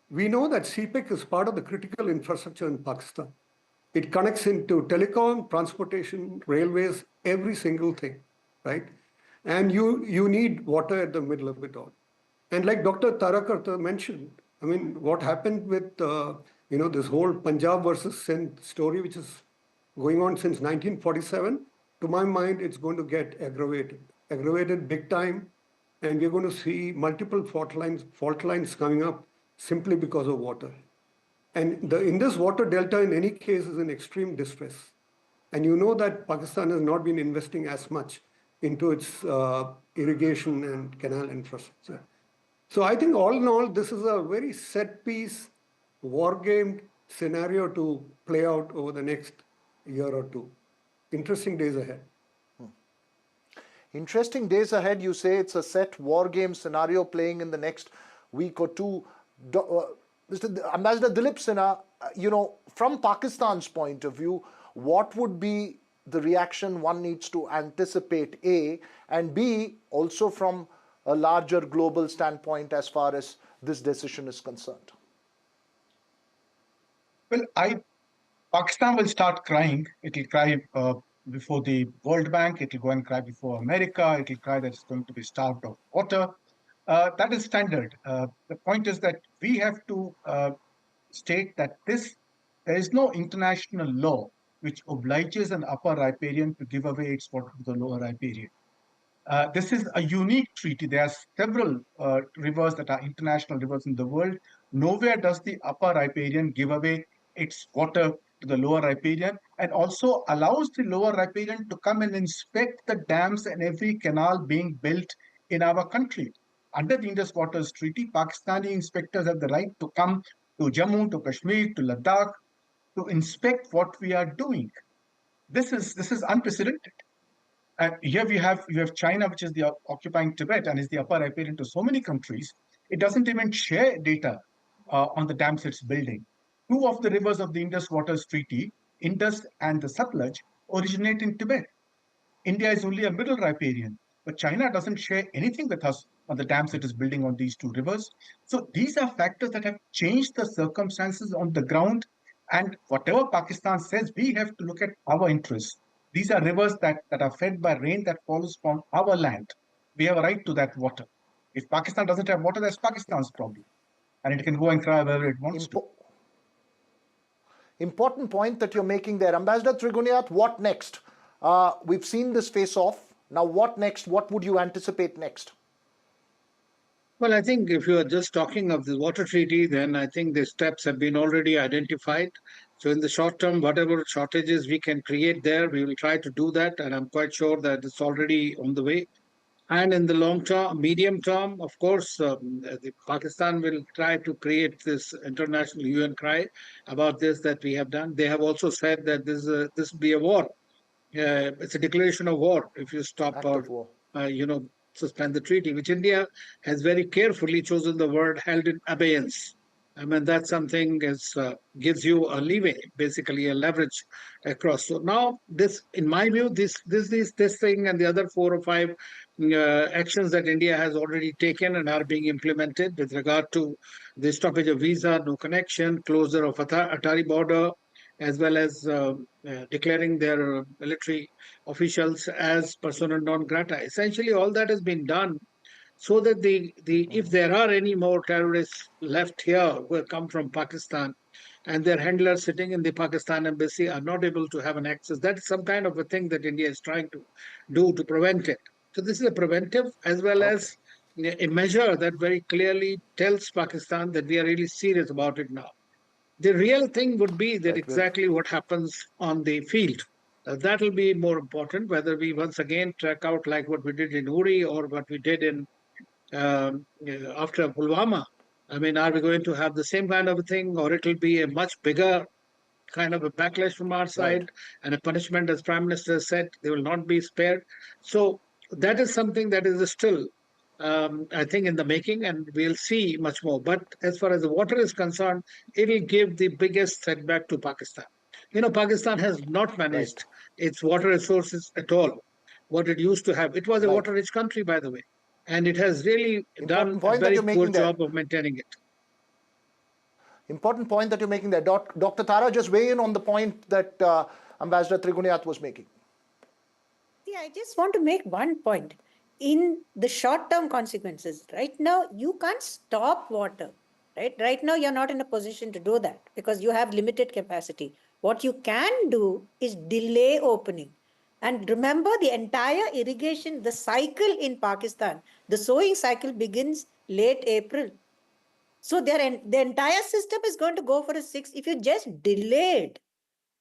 We know that CPEC is part of the critical infrastructure in Pakistan. It connects into telecom, transportation, railways, every single thing, right? And you need water at the middle of it all. And like Dr. Tarakarta mentioned, what happened with, this whole Punjab versus Sindh story, which is going on since 1947, to my mind, it's going to get aggravated big time. And we're going to see multiple fault lines coming up simply because of water. And the Indus water delta in any case is in extreme distress. And you know that Pakistan has not been investing as much into its irrigation and canal infrastructure. So I think all in all, this is a very set piece, war game scenario to play out over the next year or two. Interesting days ahead. Interesting days ahead, you say. It's a set war game scenario playing in the next week or two. Mr. Ambassador Dilip Sinha, from Pakistan's point of view, what would be the reaction one needs to anticipate, A, and B, also from a larger global standpoint as far as this decision is concerned? Well, Pakistan will start crying. It will cry before the World Bank. It will go and cry before America. It will cry that it's going to be starved of water. That is standard. The point is that we have to state that there is no international law which obliges an upper riparian to give away its water to the lower riparian. This is a unique treaty. There are several rivers that are international rivers in the world. Nowhere does the upper riparian give away its water to the lower riparian, and also allows the lower riparian to come and inspect the dams and every canal being built in our country. Under the Indus Waters Treaty, Pakistani inspectors have the right to come to Jammu, to Kashmir, to Ladakh, to inspect what we are doing. This is unprecedented. And here you have China, which is the occupying Tibet and is the upper riparian to so many countries. It doesn't even share data on the dams it's building. Two of the rivers of the Indus Waters Treaty, Indus and the Satluj, originate in Tibet. India is only a middle riparian, but China doesn't share anything with us on the dams it is building on these two rivers. So these are factors that have changed the circumstances on the ground. And whatever Pakistan says, we have to look at our interests. These are rivers that are fed by rain that falls from our land. We have a right to that water. If Pakistan doesn't have water, that's Pakistan's problem. And it can go and cry wherever it wants to. Important point that you're making there. Ambassador Triguniath, what next? We've seen this face-off. Now what next? What would you anticipate next? Well, I think if you are just talking of the water treaty, then I think the steps have been already identified. So in the short term, whatever shortages we can create there, we will try to do that. And I'm quite sure that it's already on the way. And in the long term, medium term, of course, Pakistan will try to create this international UN cry about this that we have done. They have also said that this will be a war. It's a declaration of war if you stop or, suspend the treaty, which India has very carefully chosen the word held in abeyance. I mean, that's something gives you a leeway, basically a leverage across. So now this, in my view, this thing and the other 4 or 5 actions that India has already taken and are being implemented with regard to the stoppage of visa, no connection, closure of Atari border, as well as declaring their military officials as persona non grata. Essentially, all that has been done so that if there are any more terrorists left here who have come from Pakistan and their handlers sitting in the Pakistan embassy are not able to have an access, that's some kind of a thing that India is trying to do to prevent it. So this is a preventive as well as a measure that very clearly tells Pakistan that we are really serious about it now. The real thing would be that exactly what happens on the field. That will be more important, whether we once again track out like what we did in Uri or what we did in after Pulwama. I mean, are we going to have the same kind of a thing, or it will be a much bigger kind of a backlash from our side and a punishment, as Prime Minister said, they will not be spared. So that is something that is still I think in the making, and we'll see much more. But as far as the water is concerned, it will give the biggest setback to Pakistan. Pakistan has not managed its water resources at all. What it used to have, it was a water-rich country, by the way, and it has really done a very poor job of maintaining it. Important point that you're making there. Dr. Tara, just weigh in on the point that Ambassador Triguniath was making. See, I just want to make one point. In the short-term consequences, right now, you can't stop water, right? Right now, you're not in a position to do that because you have limited capacity. What you can do is delay opening. And remember, the entire irrigation, the cycle in Pakistan, the sowing cycle begins late April. So the entire system is going to go for a 6. If you just delayed,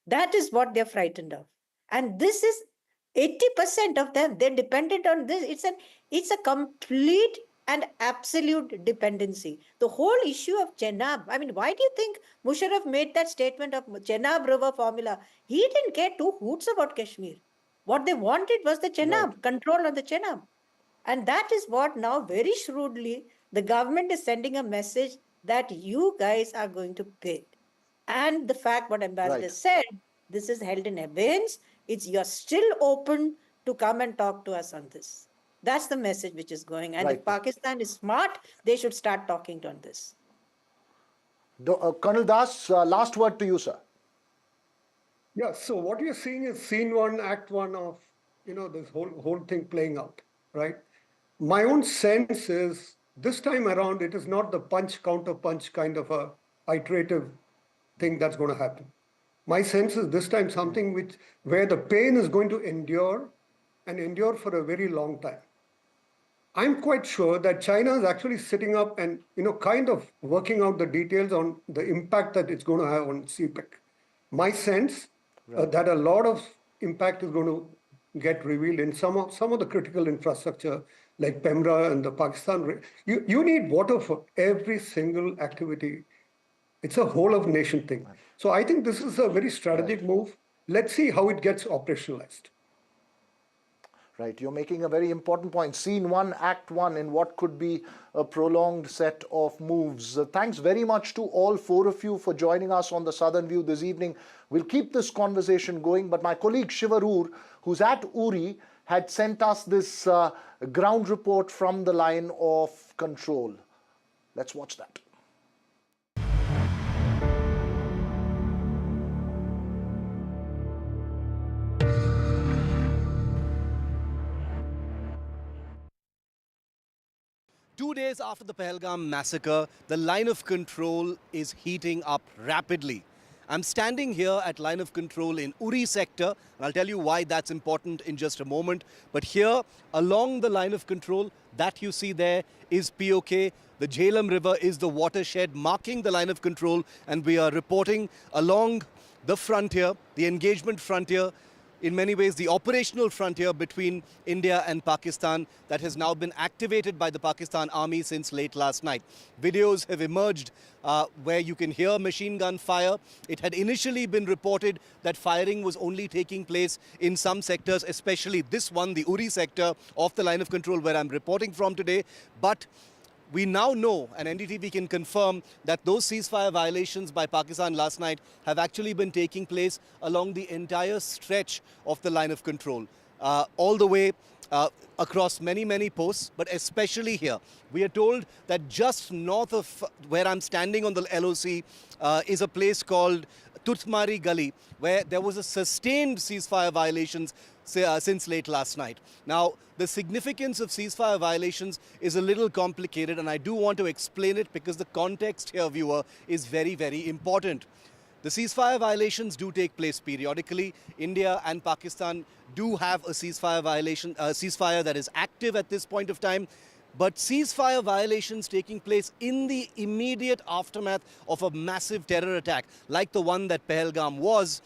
that is what they're frightened of. And this is 80% of them, they're dependent on this. It's a complete and absolute dependency. The whole issue of Chenab, I mean, why do you think Musharraf made that statement of Chenab River formula? He didn't care 2 hoots about Kashmir. What they wanted was the Chenab, control of the Chenab. And that is what now very shrewdly the government is sending a message that you guys are going to pay. And the fact what Ambassador said, this is held in abeyance. You're still open to come and talk to us on this. That's the message which is going. And if Pakistan is smart, they should start talking on this. Colonel Das, last word to you, sir. Yeah, so what you're seeing is scene one, act one of, this whole thing playing out, right? My own sense is this time around, it is not the punch, counter punch kind of a iterative thing that's going to happen. My sense is this time something where the pain is going to endure and endure for a very long time. I'm quite sure that China is actually sitting up and, kind of working out the details on the impact that it's going to have on CPEC. My sense that a lot of impact is going to get revealed in some of the critical infrastructure like Pemra and the Pakistan. You need water for every single activity. It's a whole of nation thing. So I think this is a very strategic move. Let's see how it gets operationalized. Right, you're making a very important point. Scene one, act one in what could be a prolonged set of moves. Thanks very much to all four of you for joining us on the Southern View this evening. We'll keep this conversation going, but my colleague Shivarur, who's at Uri, had sent us this ground report from the line of control. Let's watch that. Two days after the Pahalgam massacre, the line of control is heating up rapidly. I'm standing here at line of control in Uri sector, and I'll tell you why that's important in just a moment. But here, along the line of control, that you see there is POK. The Jhelum River is the watershed marking the line of control, and we are reporting along the frontier, the engagement frontier, in many ways the operational frontier between India and Pakistan that has now been activated by the Pakistan army since late last night. Videos have emerged where you can hear machine gun fire. It had initially been reported that firing was only taking place in some sectors, especially this one, the Uri sector of the line of control where I'm reporting from today. But we now know, and NDTV can confirm, that those ceasefire violations by Pakistan last night have actually been taking place along the entire stretch of the line of control, all the way across many posts, but especially here. We are told that just north of where I'm standing on the LOC is a place called Tutmari Gully, where there was a sustained ceasefire violations since late last night. Now, the significance of ceasefire violations is a little complicated, and I do want to explain it because the context here, viewer, is very important. The ceasefire violations do take place periodically. India and Pakistan do have a ceasefire that is active at this point of time. But ceasefire violations taking place in the immediate aftermath of a massive terror attack, like the one that Pahalgam was,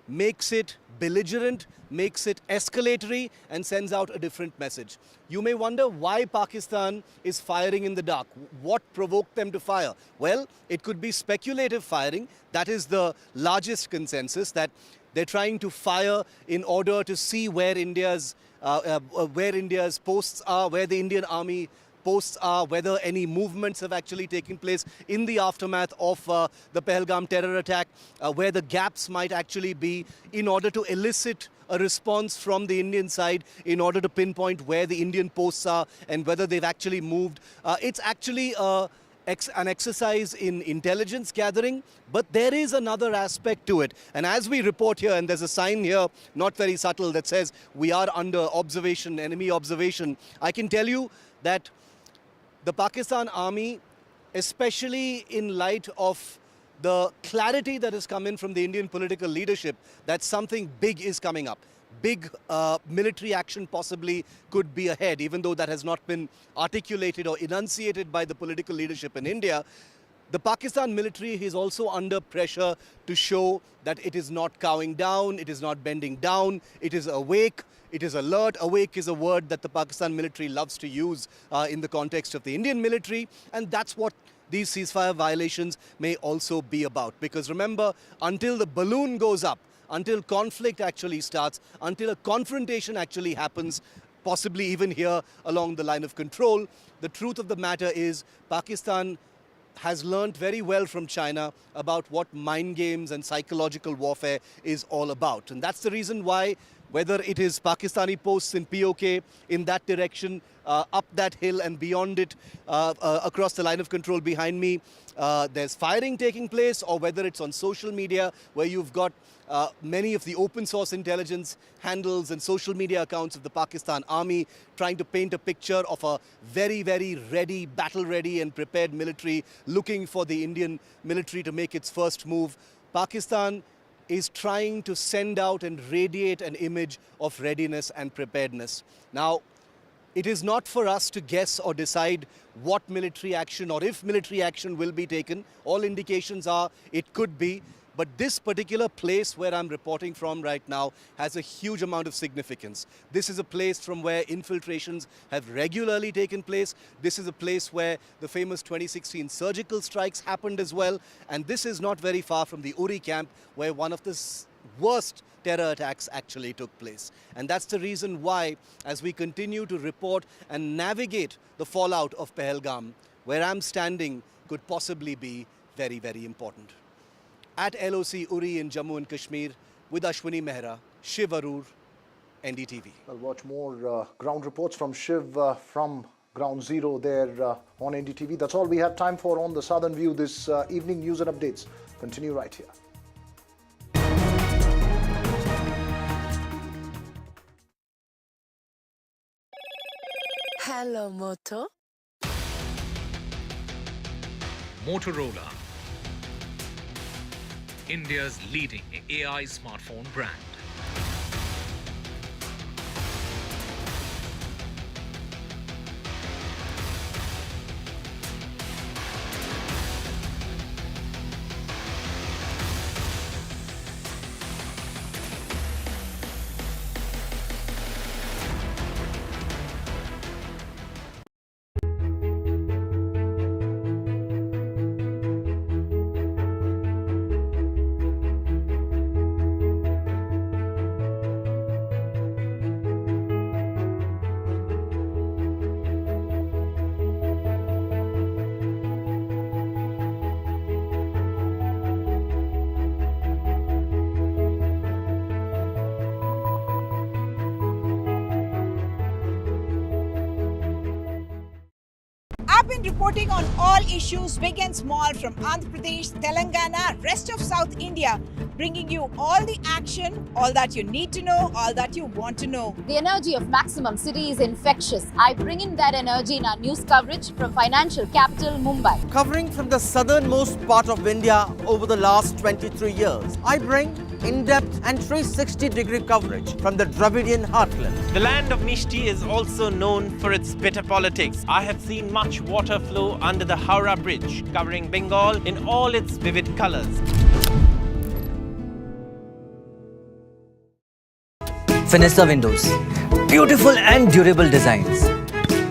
makes it belligerent, makes it escalatory, and sends out a different message. You may wonder why Pakistan is firing in the dark. What provoked them to fire? Well, it could be speculative firing. That is the largest consensus, that they're trying to fire in order to see where India's posts are, where the Indian army posts are, whether any movements have actually taken place in the aftermath of the Pahalgam terror attack, where the gaps might actually be, in order to elicit a response from the Indian side, in order to pinpoint where the Indian posts are and whether they've actually moved. It's actually an exercise in intelligence gathering, but there is another aspect to it. And as we report here, and there's a sign here, not very subtle, that says we are under observation, enemy observation, I can tell you that the Pakistan army, especially in light of the clarity that has come in from the Indian political leadership, that something big is coming up. Big military action possibly could be ahead, even though that has not been articulated or enunciated by the political leadership in India. The Pakistan military is also under pressure to show that it is not cowing down, it is not bending down, it is awake, it is alert. Awake is a word that the Pakistan military loves to use in the context of the Indian military, and that's what these ceasefire violations may also be about. Because remember, until the balloon goes up, until conflict actually starts, until a confrontation actually happens, possibly even here along the line of control, the truth of the matter is Pakistan has learned very well from China about what mind games and psychological warfare is all about. And that's the reason why whether it is Pakistani posts in POK in that direction, up that hill and beyond it, across the line of control behind me, there's firing taking place, or whether it's on social media where you've got many of the open source intelligence handles and social media accounts of the Pakistan army trying to paint a picture of a very, very ready, battle ready and prepared military looking for the Indian military to make its first move. Pakistan is trying to send out and radiate an image of readiness and preparedness. Now, it is not for us to guess or decide what military action or if military action will be taken. All indications are it could be. But this particular place where I'm reporting from right now has a huge amount of significance. This is a place from where infiltrations have regularly taken place. This is a place where the famous 2016 surgical strikes happened as well. And this is not very far from the Uri camp where one of the worst terror attacks actually took place. And that's the reason why, as we continue to report and navigate the fallout of Pahalgam, where I'm standing could possibly be very, very important. At LOC Uri in Jammu and Kashmir with Ashwini Mehra, Shiv Arur, NDTV. We'll watch more ground reports from Shiv from Ground Zero there on NDTV. That's all we have time for on the Southern View this evening. News and updates continue right here. Hello, Moto. Motorola, India's leading AI smartphone brand. I've been reporting on all issues, big and small, from Andhra Pradesh, Telangana, rest of South India, bringing you all the action, all that you need to know, all that you want to know. The energy of Maximum City is infectious. I bring in that energy in our news coverage from financial capital Mumbai. Covering from the southernmost part of India over the last 23 years, I bring in-depth and 360-degree coverage from the Dravidian heartland. The land of Mishti is also known for its bitter politics. I have seen much water flow under the Howrah Bridge, covering Bengal in all its vivid colors. Fenesta Windows, beautiful and durable designs.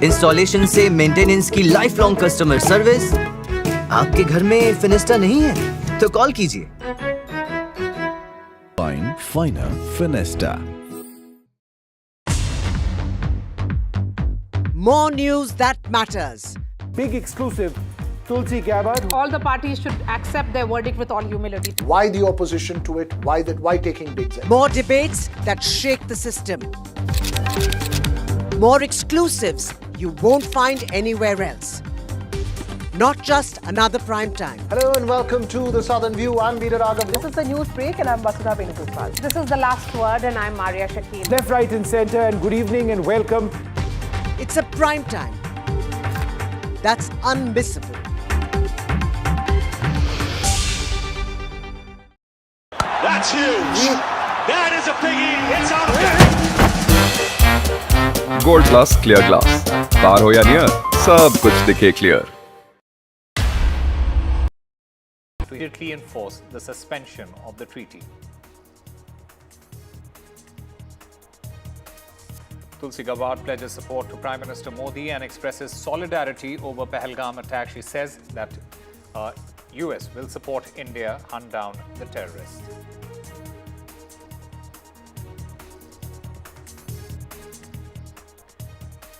Installation से maintenance की lifelong customer service. आपके घर में फिनेस्टा नहीं है तो call कीजिए. Fine, finer, Fenesta. More news that matters. Big exclusive. Tulsi Gabbard. All the parties should accept their verdict with all humility. Why the opposition to it? Why taking big steps? More debates that shake the system. More exclusives you won't find anywhere else. Not just another prime time. Hello and welcome to the Southern View. I'm Veera Raghav. This is the news break and I'm Vasudha Venugopal. This is the last word and I'm Maria Shakil. Left, right and center, and good evening and welcome. It's a prime time that's unmissable. That's huge. That is a biggie. It's out of there. Gold glass clear glass, पार हो या near, सब कुछ दिखे clear. To immediately enforce the suspension of the treaty. Tulsi Gabbard pledges support to Prime Minister Modi and expresses solidarity over Pahalgam attack. She says that US will support India hunt down the terrorists.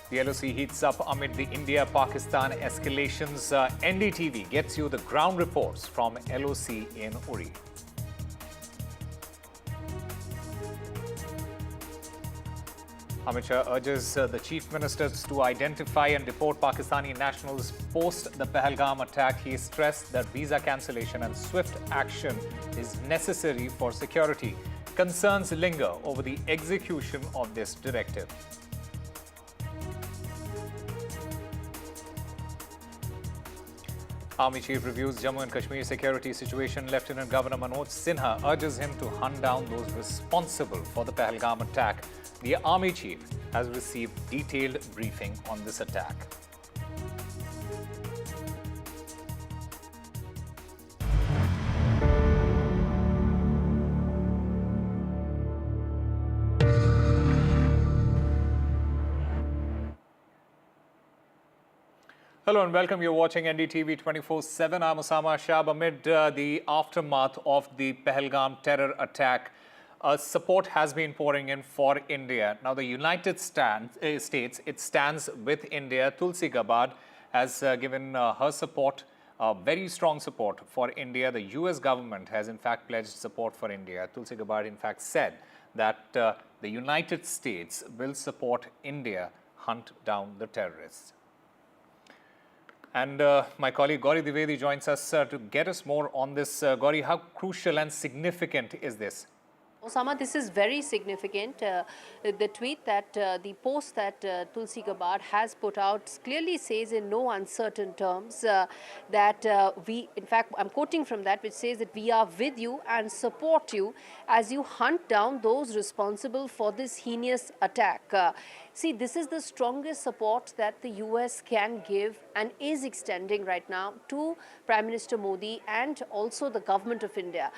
The LOC heats up amid the India-Pakistan escalations. NDTV gets you the ground reports from LOC in Uri. Amit Shah urges the chief ministers to identify and deport Pakistani nationals post the Pahalgam attack. He stressed that visa cancellation and swift action is necessary for security. Concerns linger over the execution of this directive. Army Chief reviews Jammu and Kashmir security situation. Lieutenant Governor Manoj Sinha urges him to hunt down those responsible for the Pahalgam attack. The Army Chief has received detailed briefing on this attack. Hello and welcome. You're watching NDTV 24/7. I'm Osama Shab. Amid the aftermath of the Pahalgam terror attack, support has been pouring in for India. Now, the United States, it stands with India. Tulsi Gabbard has given her support, very strong support for India. The US government has in fact pledged support for India. Tulsi Gabbard in fact said that the United States will support India hunt down the terrorists. And my colleague Gauri Dwivedi joins us to get us more on this. Gauri, how crucial and significant is this? Osama, this is very significant. The tweet that, the post that Tulsi Gabbard has put out clearly says in no uncertain terms that we, in fact, I'm quoting from that, which says that we are with you and support you as you hunt down those responsible for this heinous attack. See, this is the strongest support that the US can give and is extending right now to Prime Minister Modi and also the government of India.